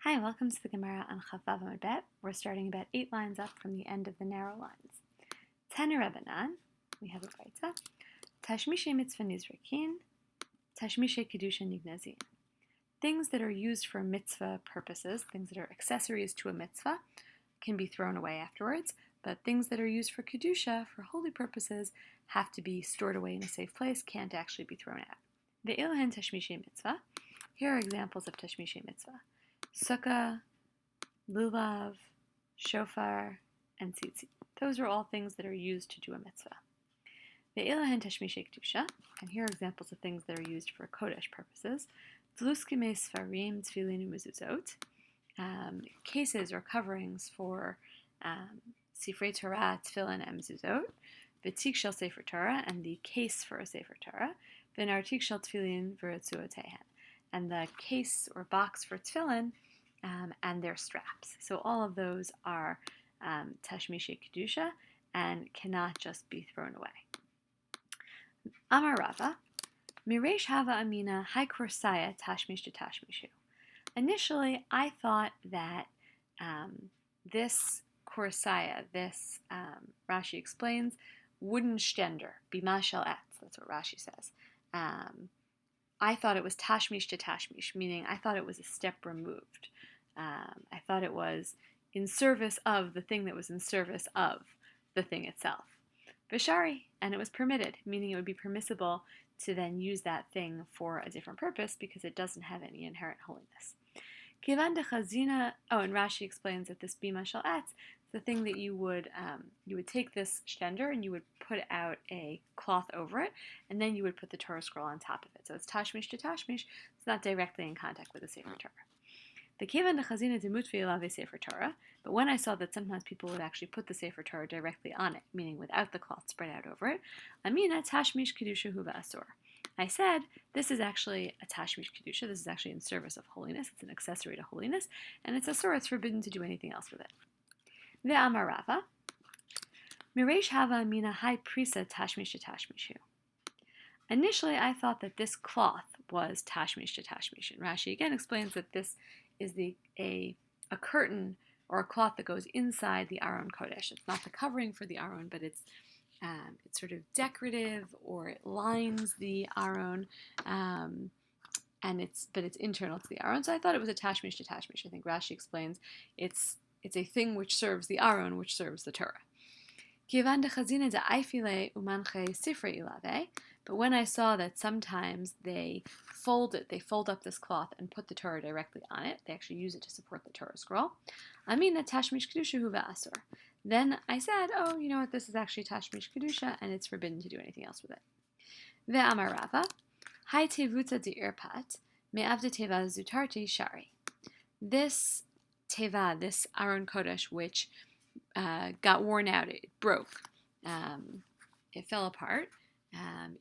Hi, welcome to the Gemara on Chaf Vav Amud Bet. We're starting about 8 lines up from the end of the narrow lines. Tana Rabbanan, we have a Baita. Tashmishe mitzvah nizrakin, tashmishe kedusha nignazin. Things that are used for mitzvah purposes, things that are accessories to a mitzvah, can be thrown away afterwards, but things that are used for kedusha, for holy purposes, have to be stored away in a safe place, can't actually be thrown out. Ve'ilahen tashmishe mitzvah. Here are examples of tashmishe mitzvah. Sukkah, lulav, shofar, and tzitzit. Those are all things that are used to do a mitzvah. Ve'ilahen tashmishe kedusha, and here are examples of things that are used for kodesh purposes. Tluskime sfarim, tefillin, mezuzot, cases or coverings for sifrei Torah, tefillin, and mezuzot. V'tik shel sefer Torah, and the case for a sefer Torah. V'nartik shel tefillin v'retzuotehen, and the case or box for tefillin and their straps. So all of those are tashmishe kedusha and cannot just be thrown away. Amar Rava, miresh hava amina hai korsaya tashmish to tashmishu. Initially, I thought that this korsaya, this Rashi explains, wooden stender, bima shel etz. That's what Rashi says. I thought it was tashmish to tashmish, meaning I thought it was a step removed. I thought it was in service of the thing that was in service of the thing itself. Vishari, and it was permitted, meaning it would be permissible to then use that thing for a different purpose because it doesn't have any inherent holiness. Kivan de chazina, and Rashi explains that this bima shel etz, the thing that you would take this stender and you would put out a cloth over it, and then you would put the Torah scroll on top of it. So it's tashmish to tashmish. It's not directly in contact with the Sefer Torah. The kevan de chazina demut ve'ilave Sefer Torah. But when I saw that sometimes people would actually put the Sefer Torah directly on it, meaning without the cloth spread out over it, amina tashmish kedusha hu ba'asor. I said, this is actually a tashmish kedusha. This is actually in service of holiness. It's an accessory to holiness, and it's asor. It's forbidden to do anything else with it. Ve'amar Rava, miresh hava mina hai prisa tashmish to tashmishu. Initially, I thought that this cloth was tashmish to tashmish. And Rashi again explains that this is a curtain or a cloth that goes inside the Aron Kodesh. It's not the covering for the Aron, but it's sort of decorative, or it lines the Aron, and it's internal to the Aron. So I thought it was a tashmish to tashmish. I think Rashi explains it's a thing which serves the Aron, which serves the Torah. But when I saw that sometimes they fold up this cloth and put the Torah directly on it, they actually use it to support the Torah scroll. Tashmish kedusha hu v'asur. Then I said, oh, you know what, this is actually tashmish kedusha, and it's forbidden to do anything else with it. Ve'amar Rava, hai tevuta de'irpat, me'avde teva zutarti shari. This teva, this Aron Kodesh, which got worn out, it broke, it fell apart.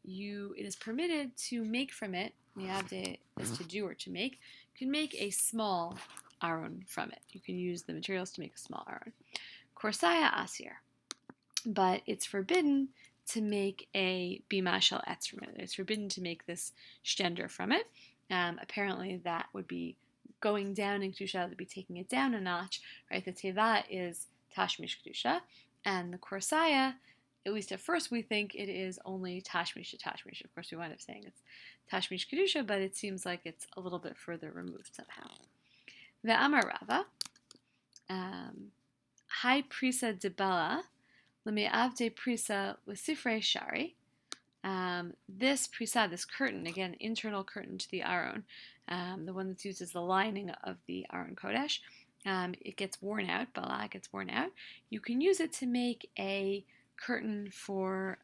It is permitted to make from it, mi'avde is to do or to make, you can make a small Aron from it. You can use the materials to make a small Aron. Korsaya asir, but it's forbidden to make a bima shel etz from it. It's forbidden to make this stender from it. Apparently that would be going down in kedusha, that would be taking it down a notch, right? The teva is tashmish kedusha, and the korsaya, at least at first we think it is only tashmish to tashmish. Of course we wind up saying it's tashmish kedusha, but it seems like it's a little bit further removed somehow. Ve'amar Rava, hai prisa debala, l'me'avde prisa l'sifrei shari. This prisa, this curtain, again, internal curtain to the Aron, the one that's used as the lining of the Aron Kodesh, it gets worn out, bala gets worn out. You can use it to make a curtain for,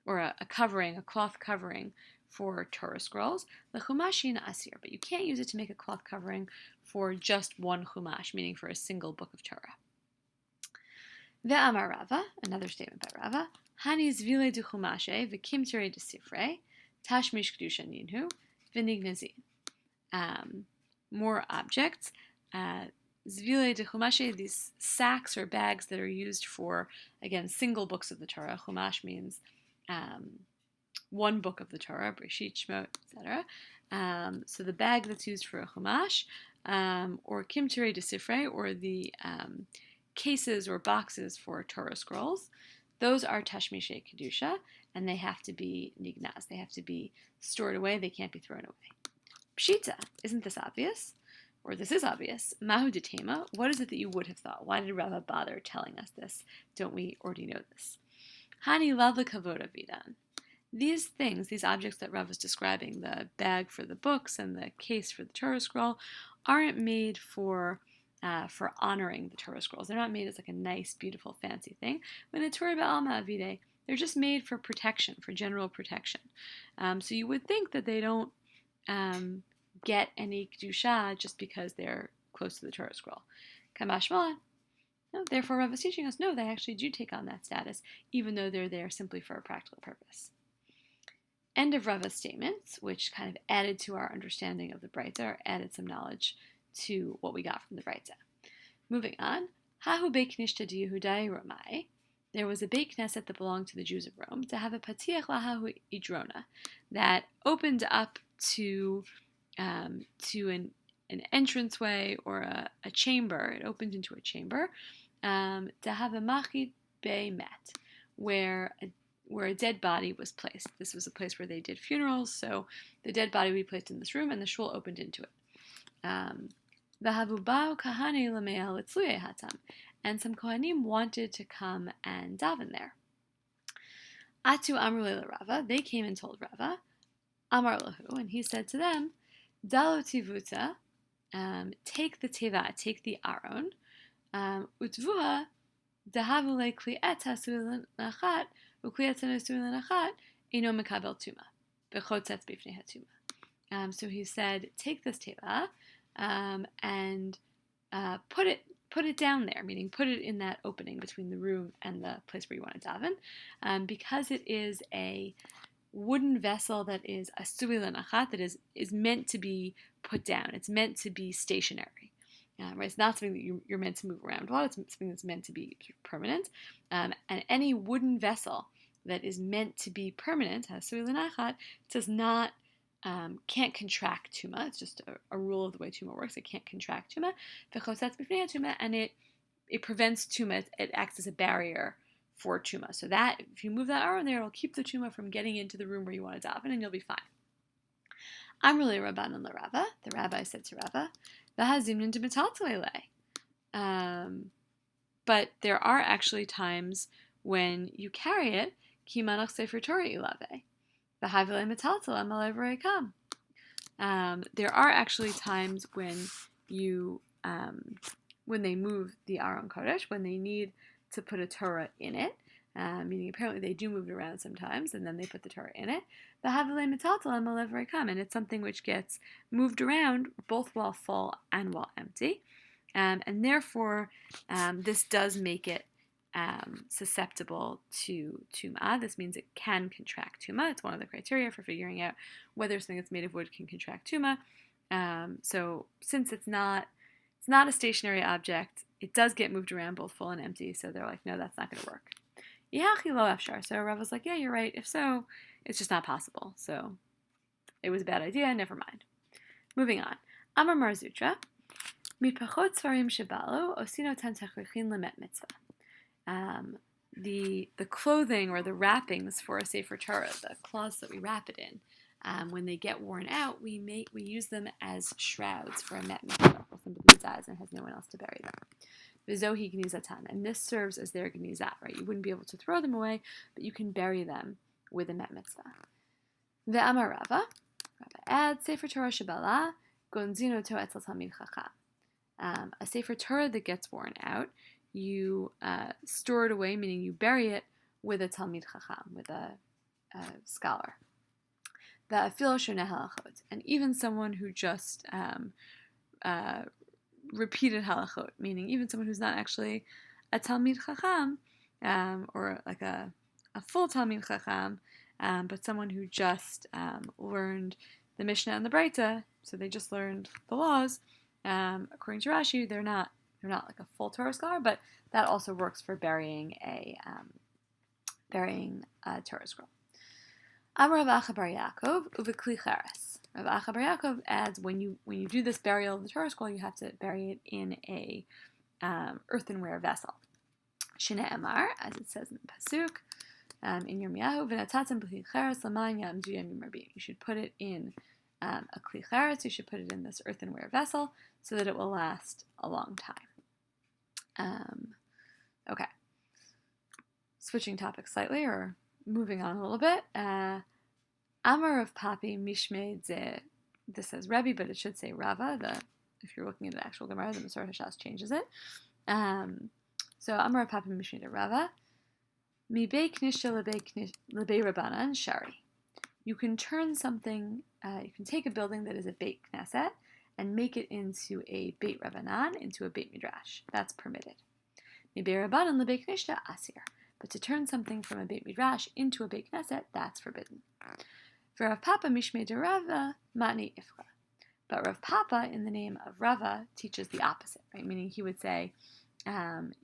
or a covering, a cloth covering for Torah scrolls, the chumashin asir, but you can't use it to make a cloth covering for just one chumash, meaning for a single book of Torah. Ve'amar Rava, another statement by Rava, hani zvile de chumashe v'kimtere de sifrei, tashmish kedusha ninhu, v'nignazin. More objects. Zvile de chumashe, these sacks or bags that are used for, again, single books of the Torah. Chumash means one book of the Torah, Breshit, Shemot, etc. So the bag that's used for a chumash, or kimtere de sifre, or the cases or boxes for Torah scrolls. Those are tashmishe kedusha, and they have to be nignaz. They have to be stored away. They can't be thrown away. Pshita, isn't this obvious? Or this is obvious. Mahu detema, what is it that you would have thought? Why did Rava bother telling us this? Don't we already know this? Hani lav lekavod avidan. These things, these objects that Rav was describing, the bag for the books and the case for the Torah scroll, aren't made for honoring the Torah scrolls. They're not made as like a nice, beautiful, fancy thing. When a Torah ba'alma avide, they're just made for protection, for general protection. So you would think that they don't get any kedusha just because they're close to the Torah scroll. Kamashma. No, therefore, Rav is teaching us, no, they actually do take on that status, even though they're there simply for a practical purpose. End of Rava's statements, which kind of added to our understanding of the Breitza, or added some knowledge to what we got from the Breitza. Moving on, Hahu Beit Knishta de Yehudai Romai. There was a Beit Knesset that belonged to the Jews of Rome, to have a Patiach Lahahu Idrona, that opened up to an entranceway or a chamber. It opened into a chamber, to have a Machid Bei Met, where a dead body was placed. This was a place where they did funerals, so the dead body would be placed in this room, and the shul opened into it. And some kohanim wanted to come and daven there. Atu amru Rava, they came and told Rava, Amar lahu, and he said to them, Dalo tivuta, take the teva, take the aron, utvuha, dahavule kli eta suilan achat, so he said, take this teva and put it down there, meaning put it in that opening between the room and the place where you want to daven, because it is a wooden vessel that is a suilan achat, that is meant to be put down. It's meant to be stationary. Right? It's not something that you're meant to move around a lot. It's something that's meant to be permanent. And any wooden vessel that is meant to be permanent, does not, can't contract tuma. It's just a rule of the way tuma works. It can't contract tuma. And it prevents tuma. It acts as a barrier for tuma. So that if you move that arm there, it'll keep the tuma from getting into the room where you want to daven, and you'll be fine. I'm really Rabbanan LaRava. The rabbi said to Rava, but there are actually times when you carry it, kimanach sefer Torah ilave. There are actually times when you, when they move the Aron Kodesh, when they need to put a Torah in it, meaning apparently they do move it around sometimes, and then they put the Torah in it. And it's something which gets moved around both while full and while empty. And therefore, this does make it susceptible to tuma. This means it can contract tuma. It's one of the criteria for figuring out whether something that's made of wood can contract tuma. So since it's not a stationary object, it does get moved around both full and empty. So they're like, no, that's not going to work. So Rav was like, yeah, you're right. If so, it's just not possible. So it was a bad idea. Never mind. Moving on. Amar Mar Zutra. Mitpachot svarim shebalo osino tan techrechin lemet mitzvah. The clothing or the wrappings for a Sefer Torah, the cloths that we wrap it in, when they get worn out, we use them as shrouds for a met mitzvah. Somebody dies and has no one else to bury them. V'zohi gnizatan, and this serves as their gnizat, right? You wouldn't be able to throw them away, but you can bury them with a met mitzvah. Ve'amar Rava adds Sefer Torah shebala gonzino to etzel talmid chacham. A Sefer Torah that gets worn out, you store it away, meaning you bury it with a Talmid Chacham, with a scholar. The afilo shoneh halachot, and even someone who just repeated halachot, meaning even someone who's not actually a Talmid Chacham, or like a full Talmid Chacham, but someone who just learned the Mishnah and the Breitza, so they just learned the laws. According to Rashi, they're not like a full Torah scholar, but that also works for burying a Torah scroll. Amar Rav Acha bar Yaakov uvekli cheres. Rav Acha Bar Yaakov adds, when you do this burial of the Torah scroll, you have to bury it in a earthenware vessel. Shene Amar, as it says in the pasuk, in Yirmiyahu, v'natatem b'kli cheretz l'man ya'amdu yamim rabim. You should put it in a kli cheretz. You should put it in this earthenware vessel so that it will last a long time. Okay. Switching topics slightly, or moving on a little bit. Amar of Papi Mishmei Ze. This says Rebbe, but it should say Rava. If you're looking at the actual Gemara, the Masorah Hashas changes it. So Amar of Papi Mishmei Ze Rava. Mi bei knishta lebei Rabbanan shari. You can turn something. You can take a building that is a Beit Knesset and make it into a Beit Rabbanan, into a Beit Midrash. That's permitted. Mi bei Rabbanan lebei knishta asir. But to turn something from a Beit Midrash into a Beit Knesset, that's forbidden. For Rav Papa Mishmei de Rava, Matni Ifra. But Rav Papa, in the name of Rava, teaches the opposite, right? Meaning he would say,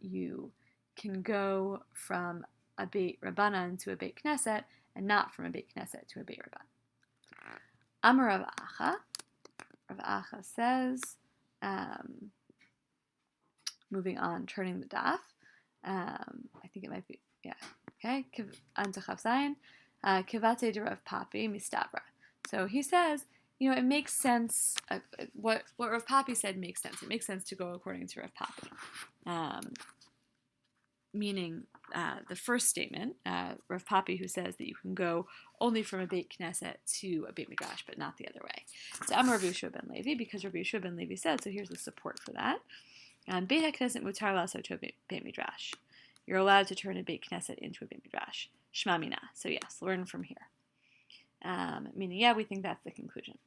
you can go from a Beit Rabbanan to a Beit Knesset, and not from a Beit Knesset to a Beit Rabbanan. Amar Rav Acha. Rav Acha says, moving on, turning the daf. I think it might be, yeah. Okay, Antachav Zayin, Kivate de Rav Papi Mistabra. So he says, it makes sense. What Rav Papi said makes sense. It makes sense to go according to Rav Papi. Meaning the first statement, Rav Papi, who says that you can go only from a Beit Knesset to a Beit Midrash, but not the other way. So Amar Rabbi Yeshua ben Levi, because Rabbi Yeshua ben Levi said, so here's the support for that. Beit HaKnesset mutar lasot to a Beit Midrash. You're allowed to turn a Beit Knesset into a Beit Midrash. Shma mina. So yes, learn from here. Meaning, yeah, we think that's the conclusion.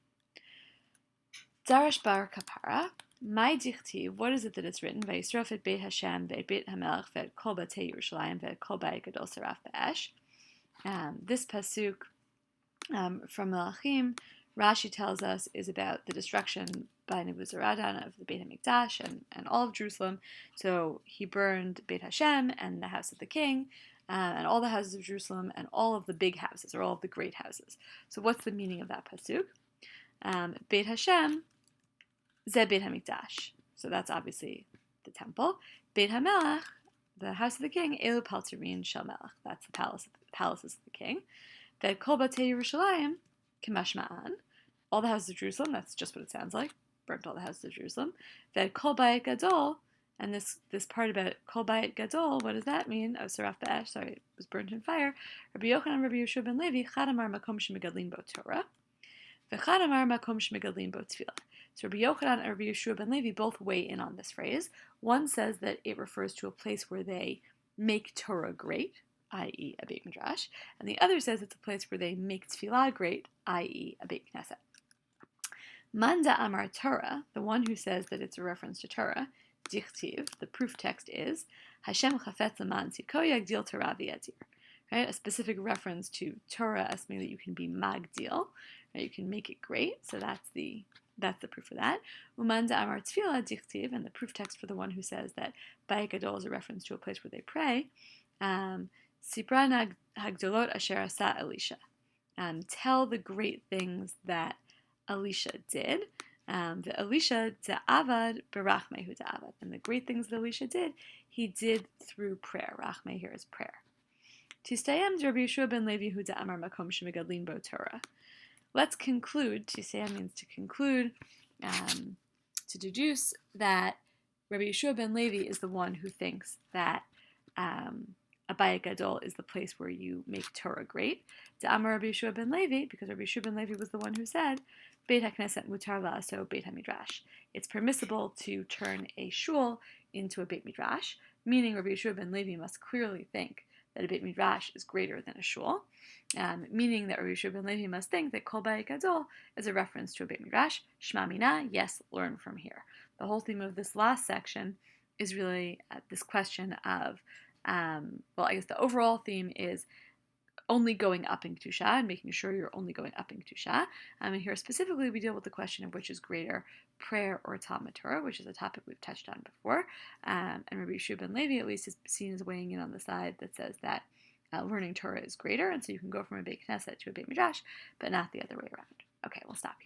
Darash bar kapara. My dichtiv, what is it that it's written? Vayisrof et Beit Hashem, v'et Beit HaMelech, v'et kol batei Yerushalayim, v'et kol ba'it gadol saraf b'esh. This pasuk from Melachim, Rashi tells us, is about the destruction by Nebuzaradan of the Beit HaMikdash and all of Jerusalem. So he burned Beit Hashem and the house of the king, and all the houses of Jerusalem, and all of the big houses, or all of the great houses. So what's the meaning of that pasuk? Beit Hashem, Ze Beit HaMikdash. So that's obviously the temple. Beit HaMelech, the house of the king, Elu Paltarin Shel Melech. That's the palaces of the king. V'et kol batei Yerushalayim, Kemashma'an. All the houses of Jerusalem, that's just what it sounds like. Burnt all the houses of Jerusalem. V'et kol ba'it gadol, and this part about kol ba'it gadol, what does that mean? Oh, saraf ba'esh, sorry, it was burnt in fire. Rabbi Yochanan, Rabbi Yeshua ben Levi, chad amar makom shemegadlin bo Torah, v'chad amar makom shemegadlin bo tefillah. So Rabbi Yochanan and Rabbi Yeshua ben Levi both weigh in on this phrase. One says that it refers to a place where they make Torah great, i.e. a Beit Midrash, and the other says it's a place where they make tefillah great, i.e. a Beit Knesset. Manda Amar Torah, the one who says that it's a reference to Torah, Dichtiv, the proof text is Hashem chafetz l'man tzidko yagdil Torah v'yadir. Right, a specific reference to Torah as something that you can be magdil, right? You can make it great. So that's the proof for that. Umanda Amar Tefillah Dichtiv, and the proof text for the one who says that Bayit Gadol is a reference to a place where they pray. Sipra hagdolot asher asa Elisha. Tell the great things that Elisha did. The Elisha de'avad berachmei hu de'avad. And the great things that Elisha did, he did through prayer. Rachmei here is prayer. Tistayam Rabbi Yeshua ben Levi hu de'amar makom shemegadlin bo Torah. Let's conclude. Tistayam means to conclude, to deduce that Rabbi Yeshua ben Levi is the one who thinks that a Bayit Gadol is the place where you make Torah great. De'amar Rabbi Yeshua ben Levi, because Rabbi Yeshua ben Levi was the one who said, Beit HaKnesset mutar la'aso Beit HaMidrash. It's permissible to turn a shul into a Beit Midrash, meaning Rabbi Yeshua ben Levi must clearly think that a Beit Midrash is greater than a shul, meaning that Rabbi Yeshua ben Levi must think that Kol Bayit Gadol is a reference to a Beit Midrash. Shma mina, yes, learn from here. The whole theme of this last section is really this question of, I guess the overall theme is only going up in Kedusha and making sure you're only going up in Kedusha. And here specifically we deal with the question of which is greater, prayer or Talmud Torah, which is a topic we've touched on before. And Rabbi Yeshua ben Levi at least is seen as weighing in on the side that says that learning Torah is greater, and so you can go from a Beit Knesset to a Beit Midrash, but not the other way around. Okay, we'll stop here.